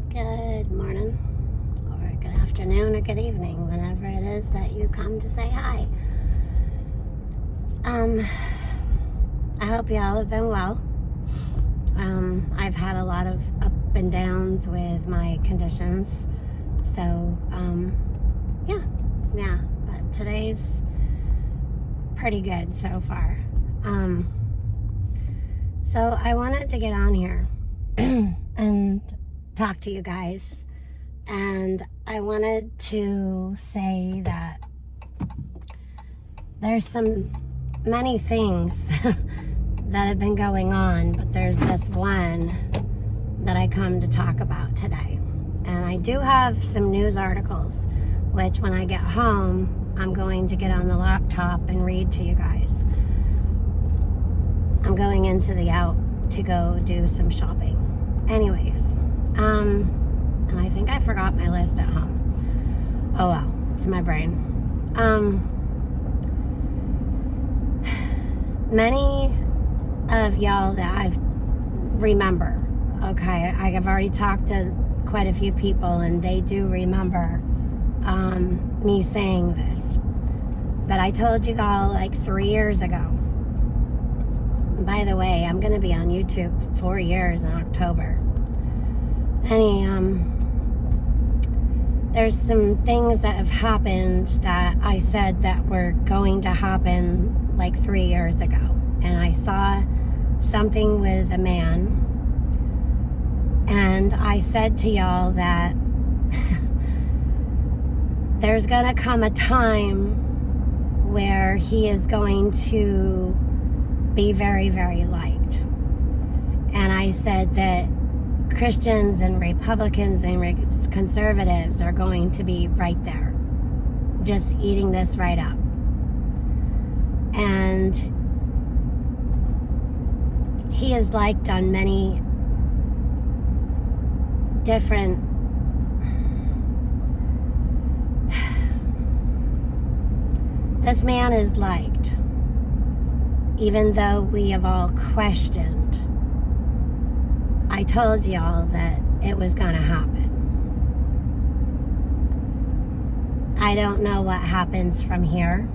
Good morning, or good afternoon, or good evening, whenever it is that you come to say hi. I hope y'all have been well. I've had a lot of up and downs with my conditions, so yeah, but today's pretty good so far. So I wanted to get on here and talk to you guys, and I wanted to say that there's many things that have been going on, but there's this one that I come to talk about today. And I do have some news articles, which when I get home, I'm going to get on the laptop and read to you guys. I'm going into the out to go do some shopping. Anyways, and I think I forgot my list at home. Oh well, it's in my brain. Many of y'all that I remember, okay, I've already talked to quite a few people, and they do remember me saying this. But I told you all like 3 years ago. By the way, I'm going to be on YouTube 4 years in October. There's some things that have happened that I said that were going to happen like 3 years ago. And I saw something with a man, and I said to y'all that there's gonna come a time where he is going to be very, very liked. And I said that Christians and Republicans and conservatives are going to be right there, just eating this right up. And he is liked on many different this man is liked, even though we have all questioned. I told y'all that it was going to happen. I don't know what happens from here.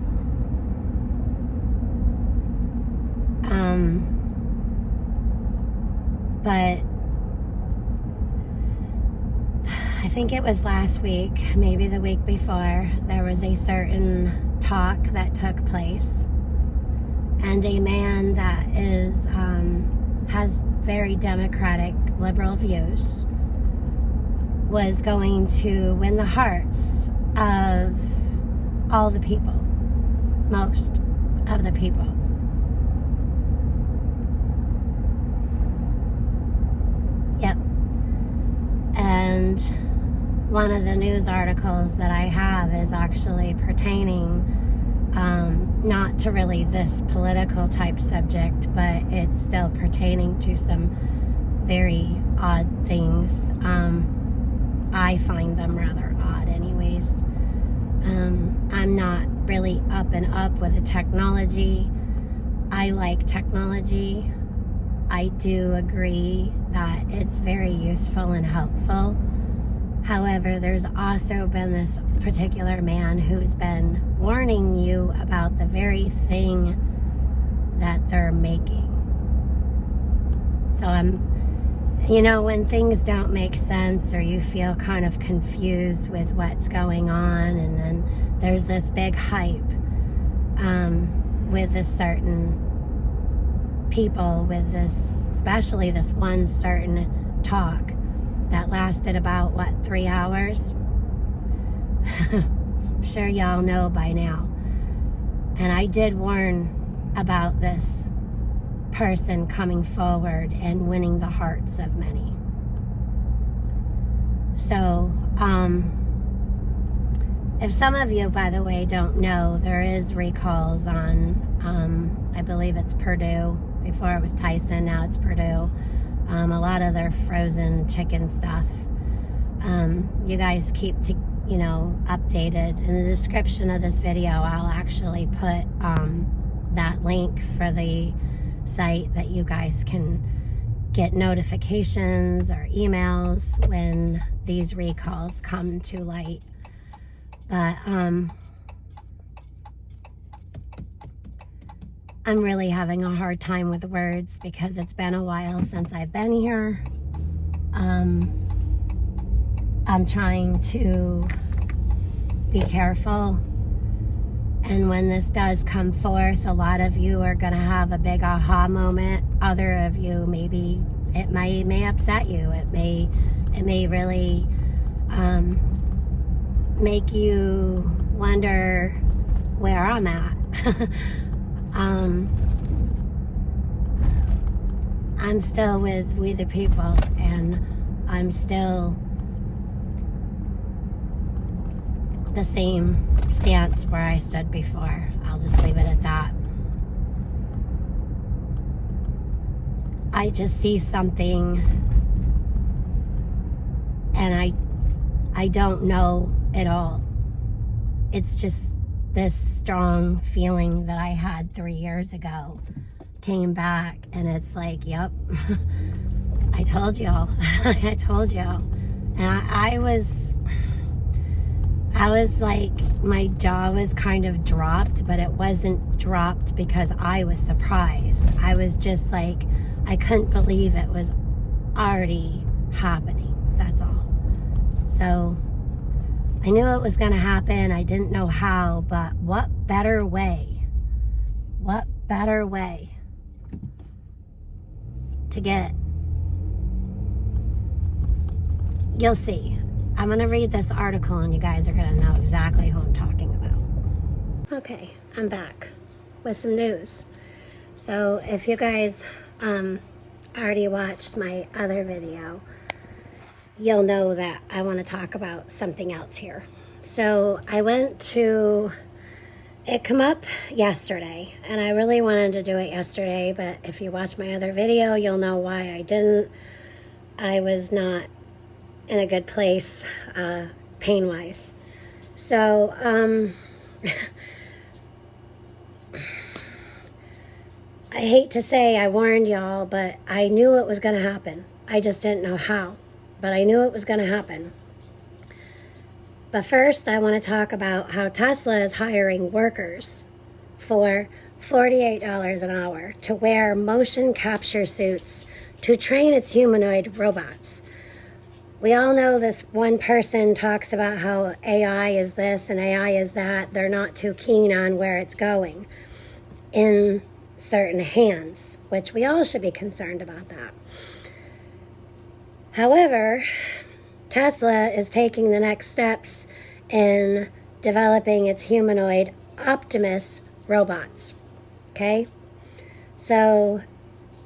But I think it was last week, maybe the week before, there was a certain talk that took place, and a man that is has very democratic, liberal views was going to win the hearts of all the people, most of the people. Yep. And one of the news articles that I have is actually pertaining not to really this political type subject, but it's still pertaining to some very odd things. I find them rather odd anyways. I'm not really up and up with the technology. I like technology. I do agree that it's very useful and helpful. However, there's also been this particular man who's been warning you about the very thing that they're making. So when things don't make sense, or you feel kind of confused with what's going on, and then there's this big hype with this certain people, with this, especially this one certain talk that lasted about 3 hours. I'm sure y'all know by now. And I did warn about this person coming forward and winning the hearts of many. So if some of you, by the way, don't know, there is recalls on I believe it's Purdue. Before it was Tyson, now it's Purdue. A lot of their frozen chicken stuff. You guys keep updated. In the description of this video, I'll actually put that link for the site that you guys can get notifications or emails when these recalls come to light. But I'm really having a hard time with words because it's been a while since I've been here. I'm trying to be careful, and when this does come forth, a lot of you are going to have a big aha moment. Other of you, maybe it may upset you. It may really make you wonder where I'm at. I'm still with We the People, and I'm still the same stance where I stood before. I'll just leave it at that. I just see something and I don't know at all. It's just this strong feeling that I had 3 years ago came back, and it's like, yep, I told y'all. I told y'all. And I was like, my jaw was kind of dropped, but it wasn't dropped because I was surprised. I was just like, I couldn't believe it was already happening. That's all. So I knew it was going to happen. I didn't know how, but what better way? What better way to get? You'll see. I'm going to read this article and you guys are going to know exactly who I'm talking about. Okay, I'm back with some news. So if you guys already watched my other video, you'll know that I want to talk about something else here. So I went to, it come up yesterday, and I really wanted to do it yesterday, but if you watch my other video, you'll know why I didn't. I was not in a good place, pain-wise. So, I hate to say I warned y'all, but I knew it was going to happen. I just didn't know how, but I knew it was going to happen. But first, I want to talk about how Tesla is hiring workers for $48 an hour to wear motion capture suits to train its humanoid robots. We all know this one person talks about how AI is this and AI is that. They're not too keen on where it's going in certain hands, which we all should be concerned about that. However, Tesla is taking the next steps in developing its humanoid Optimus robots. Okay? So,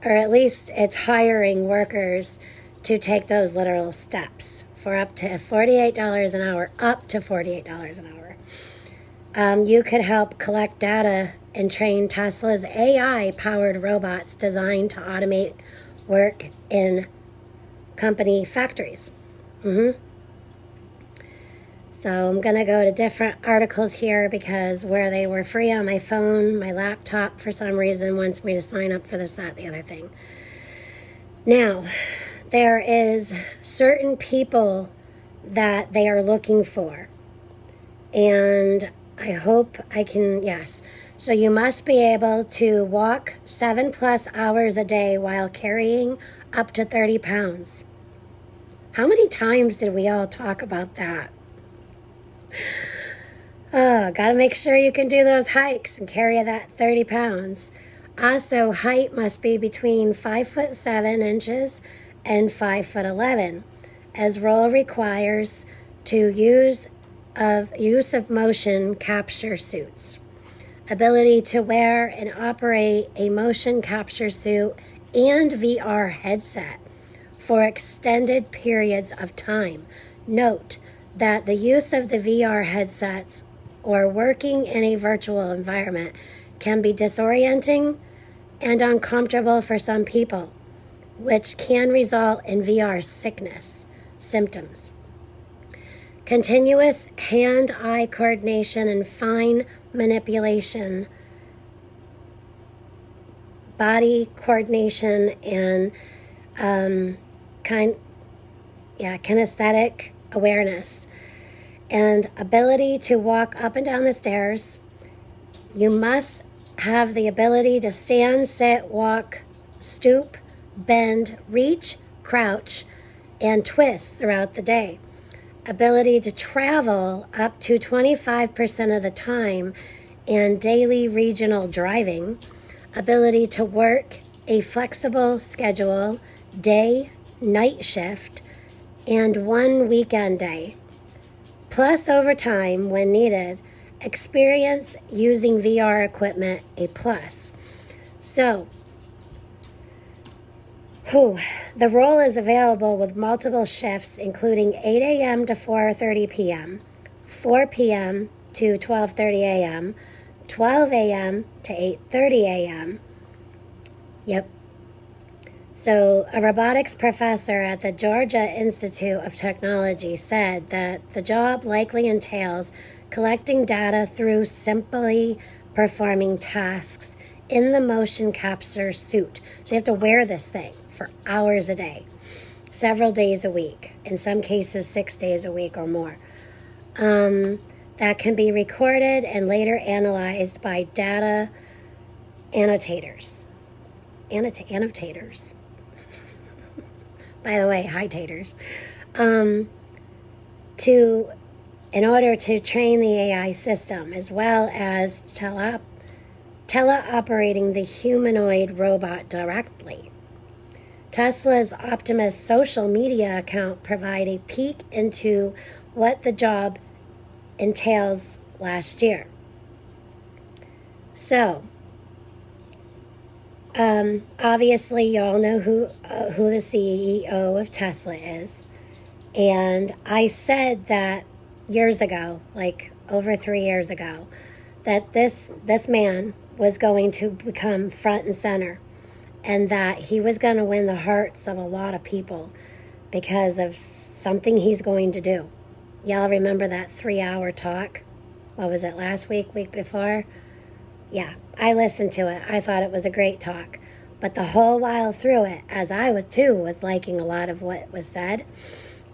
or at least it's hiring workers to take those literal steps for up to $48 an hour, up to $48 an hour. You could help collect data and train Tesla's AI-powered robots designed to automate work in company factories. So I'm going to go to different articles here because where they were free on my phone, my laptop for some reason wants me to sign up for this, that, the other thing. Now, there is certain people that they are looking for. And I hope I can, yes. So you must be able to walk 7+ hours a day while carrying up to 30 pounds. How many times did we all talk about that? Oh, gotta make sure you can do those hikes and carry that 30 pounds. Also, height must be between 5'7" and 5'11", as role requires to use of motion capture suits. Ability to wear and operate a motion capture suit and VR headset for extended periods of time. Note that the use of the VR headsets or working in a virtual environment can be disorienting and uncomfortable for some people, which can result in VR sickness symptoms. Continuous hand-eye coordination and fine manipulation, body coordination, and kinesthetic awareness and ability to walk up and down the stairs. You must have the ability to stand, sit, walk, stoop, bend, reach, crouch, and twist throughout the day. Ability to travel up to 25% of the time and daily regional driving. Ability to work a flexible schedule, day, night shift, and one weekend day. Plus overtime when needed. Experience using VR equipment, a plus. So, the role is available with multiple shifts, including 8 a.m. to 4:30 p.m., 4 p.m. to 12:30 a.m., 12 a.m. to 8:30 a.m. Yep. So a robotics professor at the Georgia Institute of Technology said that the job likely entails collecting data through simply performing tasks in the motion capture suit. So you have to wear this thing for hours a day, several days a week, in some cases 6 days a week or more. That can be recorded and later analyzed by data annotators. Annotators. By the way, hi-taters. In order to train the AI system, as well as teleoperating the humanoid robot directly. Tesla's Optimus social media account provide a peek into what the job entails last year. So, obviously, y'all know who the CEO of Tesla is, and I said that years ago, like over 3 years ago, that this man was going to become front and center, and that he was going to win the hearts of a lot of people because of something he's going to do. Y'all remember that 3-hour talk? What was it, last week before? Yeah, I listened to it. I thought it was a great talk. But the whole while through it, as I was liking a lot of what was said,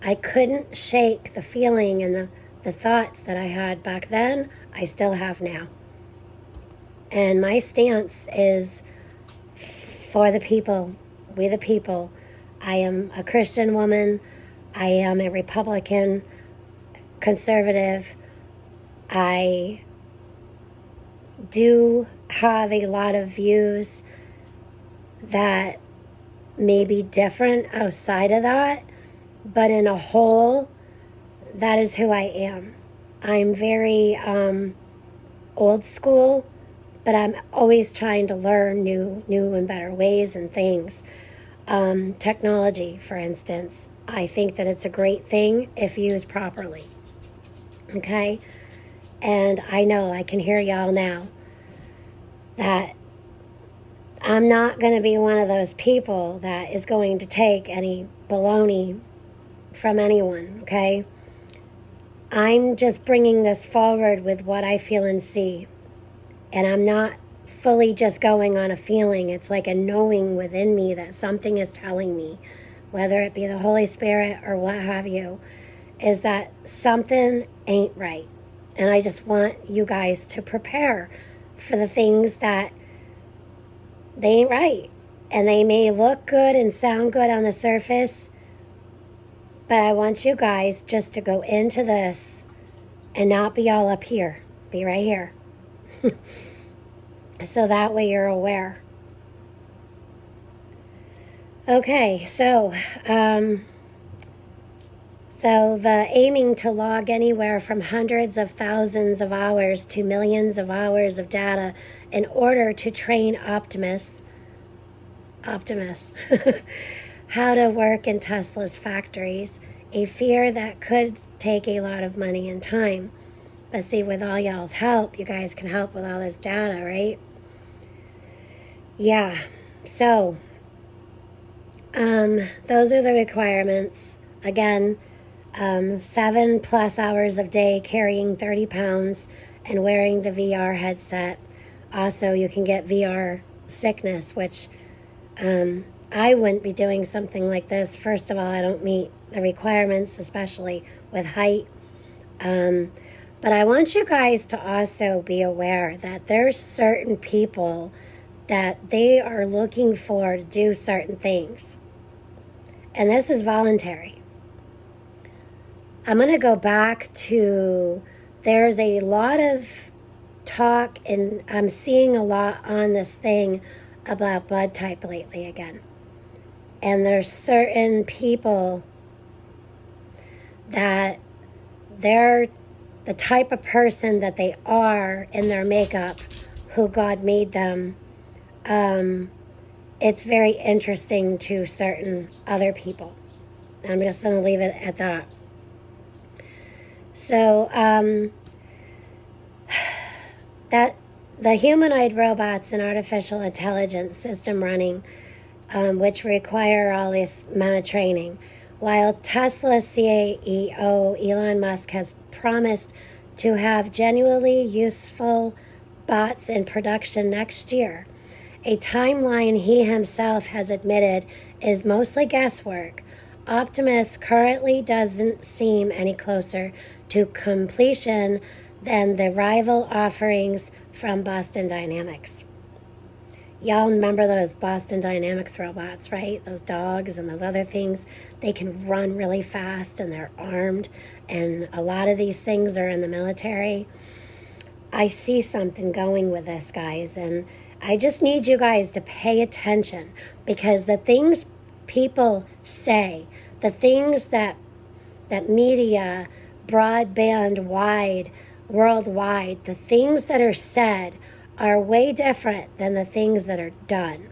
I couldn't shake the feeling and the thoughts that I had back then, I still have now. And my stance is for the people, we the people. I am a Christian woman. I am a Republican, conservative. I do have a lot of views that may be different outside of that, but in a whole, that is who I am. I'm very old school, but I'm always trying to learn new and better ways and things. Technology, for instance, I think that it's a great thing if used properly. Okay? And I know I can hear y'all now that I'm not going to be one of those people that is going to take any baloney from anyone, okay? I'm just bringing this forward with what I feel and see. And I'm not fully just going on a feeling. It's like a knowing within me that something is telling me, whether it be the Holy Spirit or what have you, is that something ain't right. And I just want you guys to prepare for the things that they ain't right. And they may look good and sound good on the surface, but I want you guys just to go into this and not be all up here. Be right here. So that way you're aware. Okay, so the aiming to log anywhere from hundreds of thousands of hours to millions of hours of data in order to train Optimus how to work in Tesla's factories, a fear that could take a lot of money and time. But see, with all y'all's help, you guys can help with all this data, right? Yeah, so those are the requirements. Again, 7+ hours of day carrying 30 pounds and wearing the VR headset. Also, you can get VR sickness, which I wouldn't be doing something like this. First of all, I don't meet the requirements, especially with height. But I want you guys to also be aware that there's certain people that they are looking for to do certain things. And this is voluntary. I'm going to go back to, there's a lot of talk, and I'm seeing a lot on this thing about blood type lately again. And there's certain people that they're the type of person that they are in their makeup, who God made them. It's very interesting to certain other people. I'm just going to leave it at that. So, that the humanoid robots and artificial intelligence system running, which require all this amount of training, while Tesla CEO Elon Musk has promised to have genuinely useful bots in production next year, a timeline he himself has admitted is mostly guesswork, Optimus currently doesn't seem any closer to completion than the rival offerings from Boston Dynamics. Y'all remember those Boston Dynamics robots, right? Those dogs and those other things. They can run really fast and they're armed, and a lot of these things are in the military. I see something going with this, guys, and I just need you guys to pay attention, because the things people say, the things that media, broadband wide, worldwide, the things that are said are way different than the things that are done.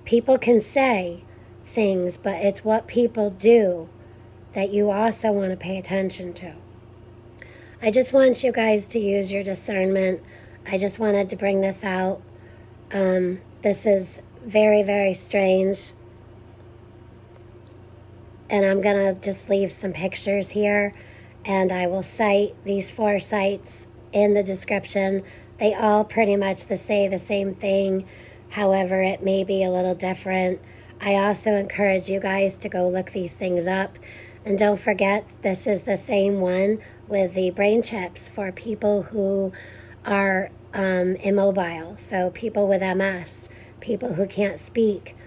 People can say things, but it's what people do that you also want to pay attention to. I just want you guys to use your discernment. I just wanted to bring this out. This is very, very strange. And I'm going to just leave some pictures here, and I will cite these 4 sites in the description. They all pretty much say the same thing. However, it may be a little different. I also encourage you guys to go look these things up. And don't forget, this is the same one with the brain chips for people who are immobile. So people with MS, people who can't speak.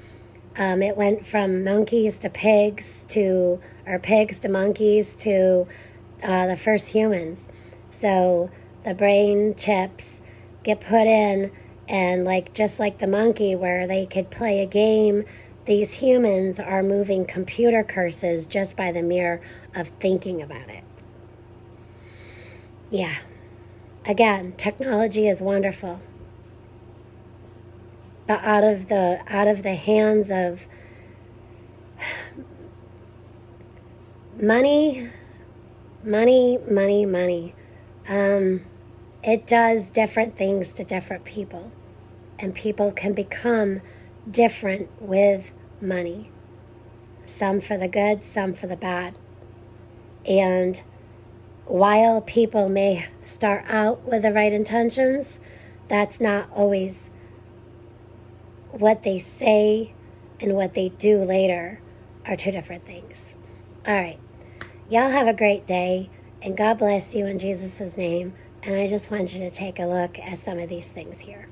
It went from monkeys to pigs to, or pigs to monkeys to the first humans. So the brain chips get put in, and just like the monkey where they could play a game, these humans are moving computer curses just by the mere of thinking about it. Yeah. Again, technology is wonderful. But out of the hands of money, it does different things to different people. And people can become different with money. Some for the good, some for the bad. And while people may start out with the right intentions, that's not always what they say, and what they do later are 2 different things. All right. Y'all have a great day, and God bless you in Jesus' name. And I just want you to take a look at some of these things here.